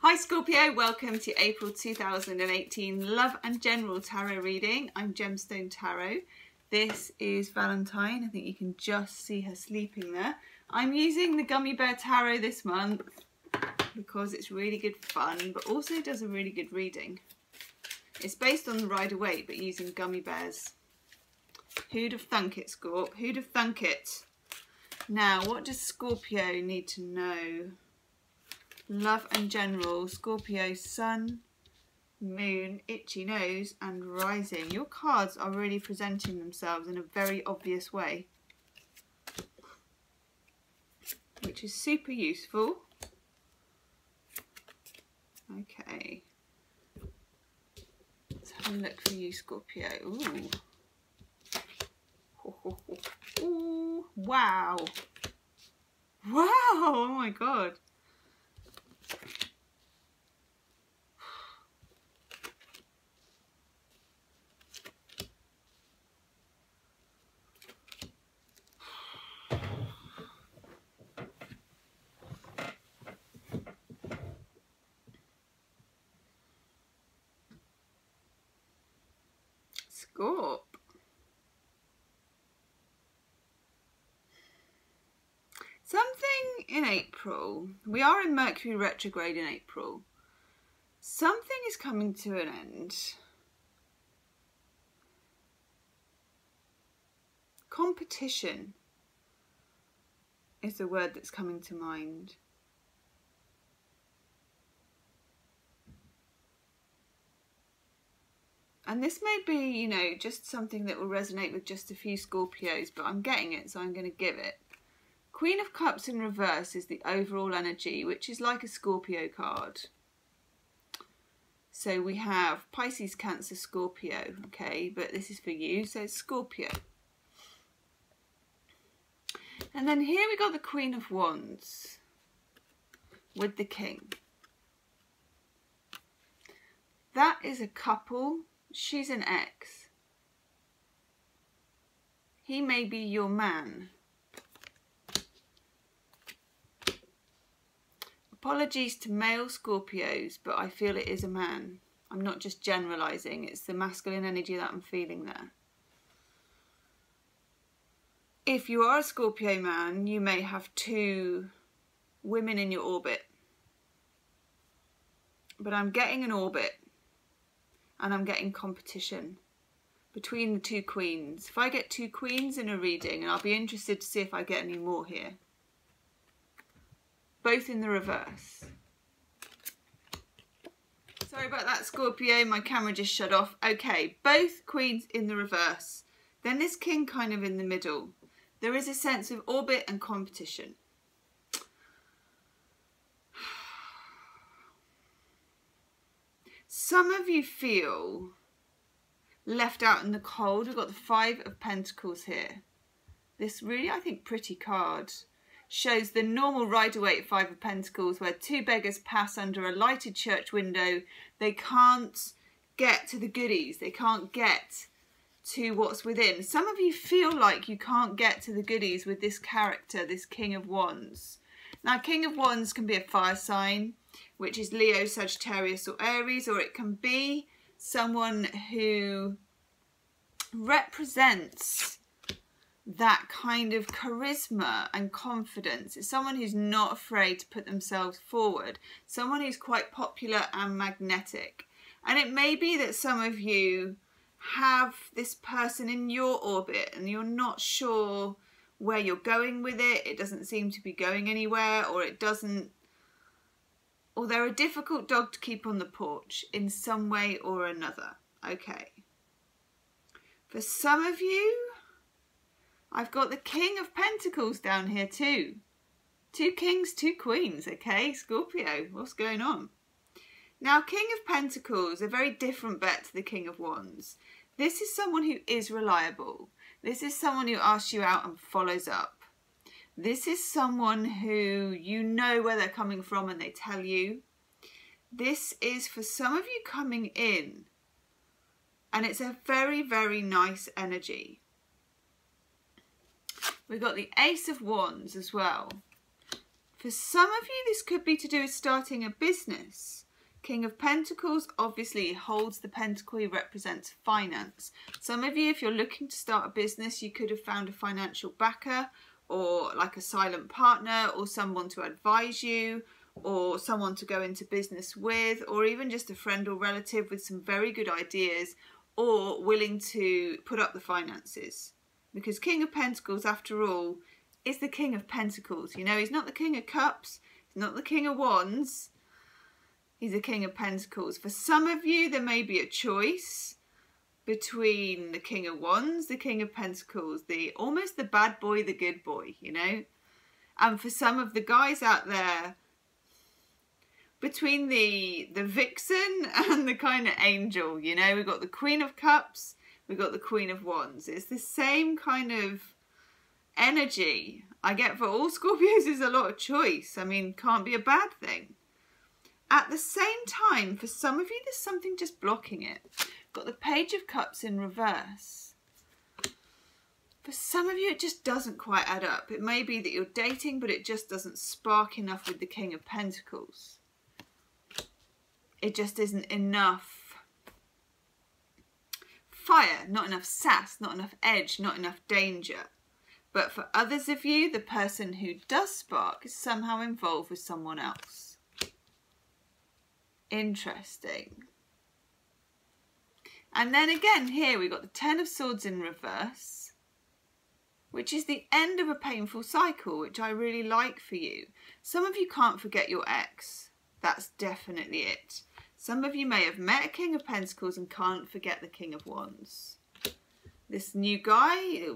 Hi Scorpio, welcome to April 2018 Love and General Tarot reading. I'm Gemstone Tarot. This is Valentine. I think you can just see her sleeping there. I'm using the Gummy Bear Tarot this month because it's really good fun, but also does a really good reading. It's based on the Rider-Waite, but using gummy bears. Who'd have thunk it, Scorp? Who'd have thunk it? Now, what does Scorpio need to know? Love and General, Scorpio, Sun, Moon, Itchy Nose and Rising. Your cards are really presenting themselves in a very obvious way, which is super useful. Okay, let's have a look for you, Scorpio. Ooh. Ooh. Wow. Wow, oh my God. Scorp. Something in April. We are in Mercury retrograde in April. Something is coming to an end. Competition is the word that's coming to mind. And this may be, you know, just something that will resonate with just a few Scorpios, but I'm getting it, so I'm going to give it. Queen of Cups in reverse is the overall energy, which is like a Scorpio card. So we have Pisces, Cancer, Scorpio, okay, but this is for you, so it's Scorpio. And then here we got the Queen of Wands with the King. That is a couple. She's an ex. He may be your man. Apologies to male Scorpios, but I feel it is a man. I'm not just generalising, it's the masculine energy that I'm feeling there. If you are a Scorpio man, you may have two women in your orbit. But I'm getting an orbit. And I'm getting competition between the two queens. If I get two queens in a reading, and I'll be interested to see if I get any more here. Both in the reverse. Sorry about that, Scorpio, my camera just shut off. Okay, both queens in the reverse. Then this king kind of in the middle. There is a sense of orbit and competition. Some of you feel left out in the cold. We've got the Five of Pentacles here. This really, I think, pretty card shows the normal Rider-Waite Five of Pentacles where two beggars pass under a lighted church window. They can't get to the goodies. They can't get to what's within. Some of you feel like you can't get to the goodies with this character, this King of Wands. Now, King of Wands can be a fire sign, which is Leo, Sagittarius or Aries, or it can be someone who represents that kind of charisma and confidence. It's someone who's not afraid to put themselves forward, someone who's quite popular and magnetic. And it may be that some of you have this person in your orbit and you're not sure where you're going with it. It doesn't seem to be going anywhere, or it doesn't, or they're a difficult dog to keep on the porch in some way or another. Okay. For some of you, I've got the King of Pentacles down here too. Two kings, two queens, okay? Scorpio, what's going on? Now, King of Pentacles, a very different bet to the King of Wands. This is someone who is reliable. This is someone who asks you out and follows up. This is someone who you know where they're coming from and they tell you. This is for some of you coming in, and it's a very, very nice energy. We've got the Ace of Wands as well. For some of you, this could be to do with starting a business. King of Pentacles obviously holds the pentacle, he represents finance. Some of you, if you're looking to start a business, you could have found a financial backer, or like a silent partner, or someone to advise you, or someone to go into business with, or even just a friend or relative with some very good ideas, or willing to put up the finances. Because King of Pentacles, after all, is the King of Pentacles. You know, he's not the King of Cups, he's not the King of Wands, he's the King of Pentacles. For some of you, there may be a choice between the King of Wands, the King of Pentacles, almost the bad boy, the good boy, you know. And for some of the guys out there, between the vixen and the kind of angel, you know. We've got the Queen of Cups, we've got the Queen of Wands. It's the same kind of energy. I get for all Scorpios is a lot of choice. I mean, can't be a bad thing. At the same time, for some of you, there's something just blocking it. Got the Page of Cups in reverse. For some of you, it just doesn't quite add up. It may be that you're dating, but it just doesn't spark enough with the King of Pentacles. It just isn't enough fire, not enough sass, not enough edge, not enough danger. But for others of you, the person who does spark is somehow involved with someone else. Interesting. And then again here we've got the Ten of Swords in reverse, which is the end of a painful cycle, which I really like for you. Some of you can't forget your ex. That's definitely it. Some of you may have met a King of Pentacles and can't forget the King of Wands. This new guy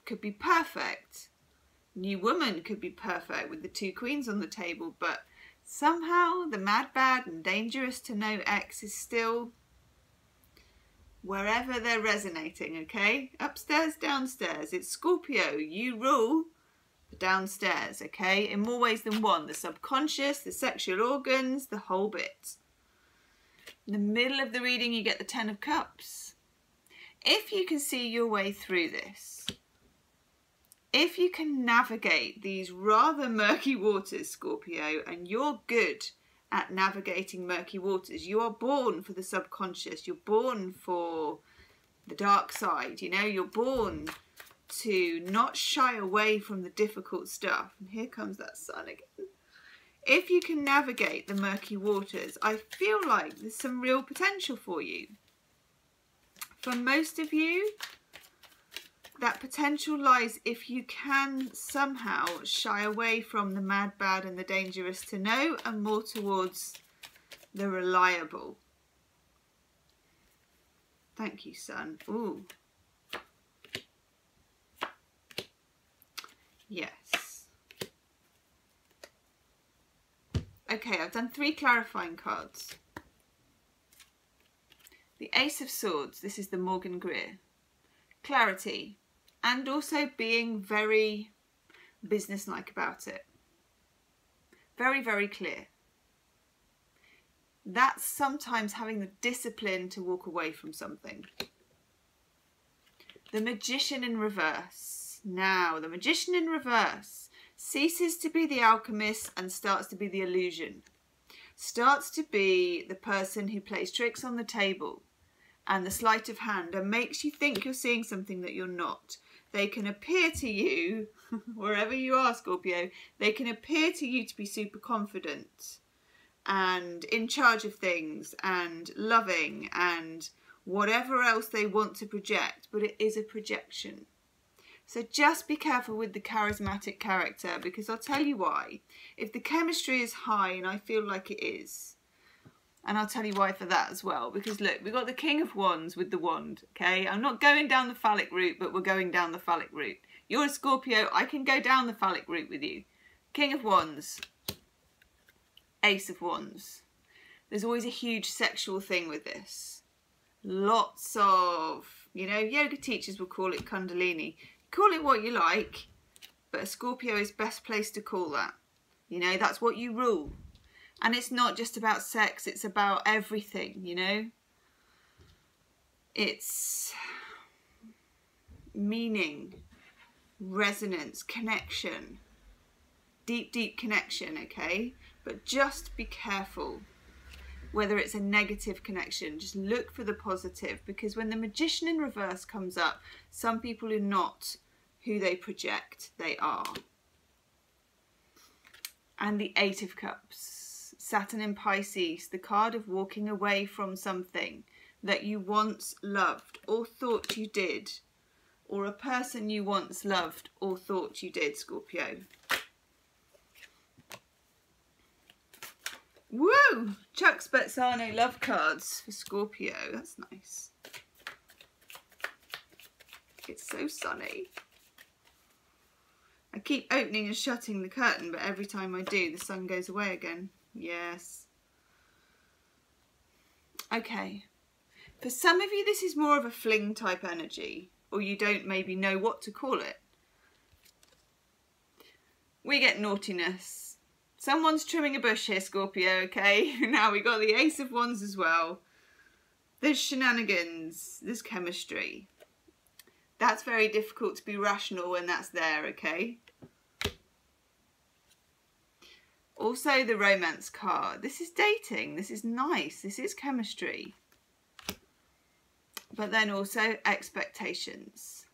could be perfect. New woman could be perfect with the two queens on the table, but somehow the mad, bad and dangerous to know ex is still wherever they're resonating, okay? Upstairs, downstairs. It's Scorpio. You rule the downstairs, okay? In more ways than one. The subconscious, the sexual organs, the whole bit. In the middle of the reading, you get the Ten of Cups. If you can see your way through this, if you can navigate these rather murky waters, Scorpio, and you're good at navigating murky waters, you are born for the subconscious, you're born for the dark side, you know, you're born to not shy away from the difficult stuff. And here comes that sun again. If you can navigate the murky waters, I feel like there's some real potential for you. For most of you, that potential lies if you can somehow shy away from the mad, bad and the dangerous to know and more towards the reliable. Thank you, Sun. Ooh. Yes. Okay, I've done 3 clarifying cards. The Ace of Swords, this is the Morgan Greer. Clarity, and also being very businesslike about it. Very, very clear. That's sometimes having the discipline to walk away from something. The Magician in reverse. Now, the Magician in reverse ceases to be the alchemist and starts to be the illusion. Starts to be the person who plays tricks on the table and the sleight of hand and makes you think you're seeing something that you're not. They can appear to you, wherever you are, Scorpio, they can appear to you to be super confident and in charge of things and loving and whatever else they want to project, but it is a projection. So just be careful with the charismatic character, because I'll tell you why. If the chemistry is high, and I feel like it is, and I'll tell you why for that as well, because look, we've got the King of Wands with the wand, okay? I'm not going down the phallic route, but we're going down the phallic route. You're a Scorpio, I can go down the phallic route with you. King of Wands, Ace of Wands. There's always a huge sexual thing with this. Lots of, you know, yoga teachers will call it Kundalini. Call it what you like, but a Scorpio is best placed to call that. You know, that's what you rule. And it's not just about sex, it's about everything, you know. It's meaning, resonance, connection, deep, deep connection, okay? But just be careful whether it's a negative connection. Just look for the positive, because when the Magician in reverse comes up, some people are not who they project they are. And the Eight of Cups, Saturn in Pisces, the card of walking away from something that you once loved or thought you did, or a person you once loved or thought you did, Scorpio. Woo! Chuck Spezzano love cards for Scorpio. That's nice. It's so sunny. I keep opening and shutting the curtain, but every time I do, the sun goes away again. Yes. Okay. For some of you, this is more of a fling type energy, or you don't maybe know what to call it. We get naughtiness. Someone's trimming a bush here, Scorpio, okay? Now we got the Ace of Wands as well. There's shenanigans, there's chemistry. That's very difficult to be rational when that's there, okay? Also the romance card. This is dating, this is nice, this is chemistry. But then also expectations.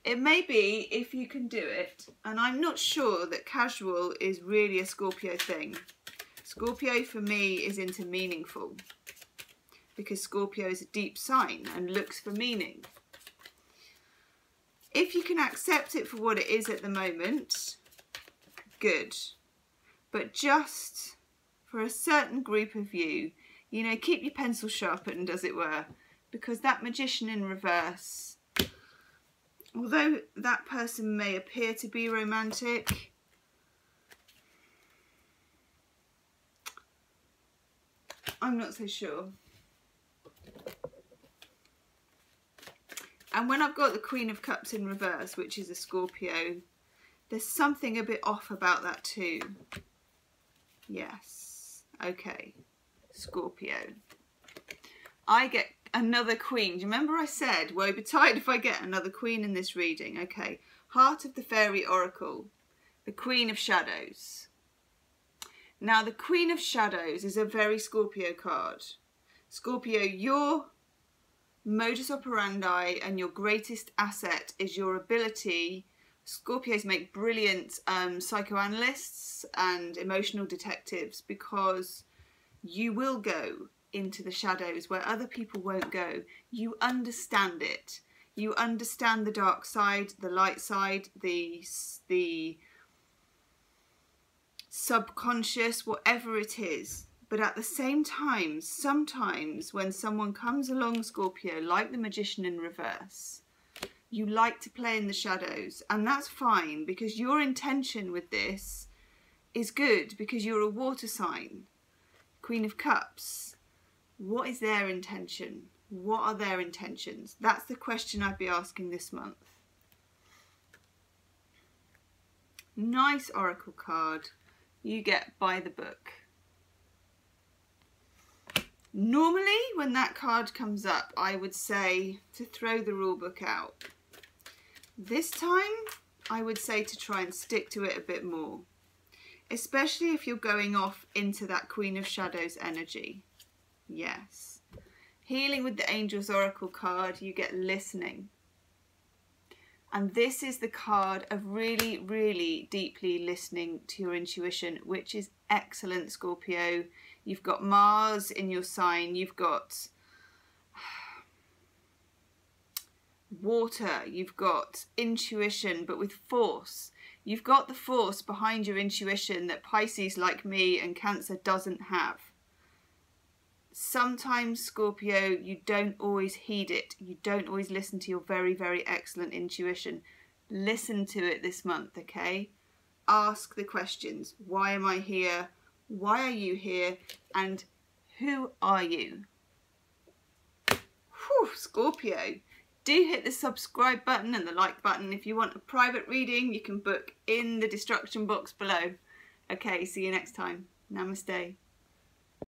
It may be, if you can do it, and I'm not sure that casual is really a Scorpio thing. Scorpio for me is into meaningful, because Scorpio is a deep sign and looks for meaning. If you can accept it for what it is at the moment, good. But just for a certain group of you, you know, keep your pencil sharpened, as it were, because that Magician in reverse, although that person may appear to be romantic, I'm not so sure. And when I've got the Queen of Cups in reverse, which is a Scorpio, there's something a bit off about that too. Yes. Okay. Scorpio. I get another Queen. Do you remember I said, woe betide if I get another Queen in this reading? Okay. Heart of the Fairy Oracle. The Queen of Shadows. Now, the Queen of Shadows is a very Scorpio card. Scorpio, your modus operandi and your greatest asset is your ability. Scorpios make brilliant psychoanalysts and emotional detectives, because you will go into the shadows where other people won't go. You understand it. You understand the dark side, the light side, the subconscious, whatever it is. But at the same time, sometimes when someone comes along, Scorpio, like the Magician in reverse, you like to play in the shadows, and that's fine, because your intention with this is good, because you're a water sign. Queen of Cups. What is their intention? What are their intentions? That's the question I'd be asking this month. Nice oracle card. You get by the book. Normally, when that card comes up, I would say to throw the rule book out. This time, I would say to try and stick to it a bit more, especially if you're going off into that Queen of Shadows energy. Yes. Healing with the Angels Oracle card, you get listening. And this is the card of really, really deeply listening to your intuition, which is excellent, Scorpio. You've got Mars in your sign, you've got water, you've got intuition, but with force. You've got the force behind your intuition that Pisces, like me, and Cancer doesn't have. Sometimes, Scorpio, you don't always heed it. You don't always listen to your very, very excellent intuition. Listen to it this month, okay? Ask the questions. Why am I here? Why are you here? And who are you? Whew, Scorpio. Do hit the subscribe button and the like button. If you want a private reading, you can book in the description box below. Okay, see you next time. Namaste.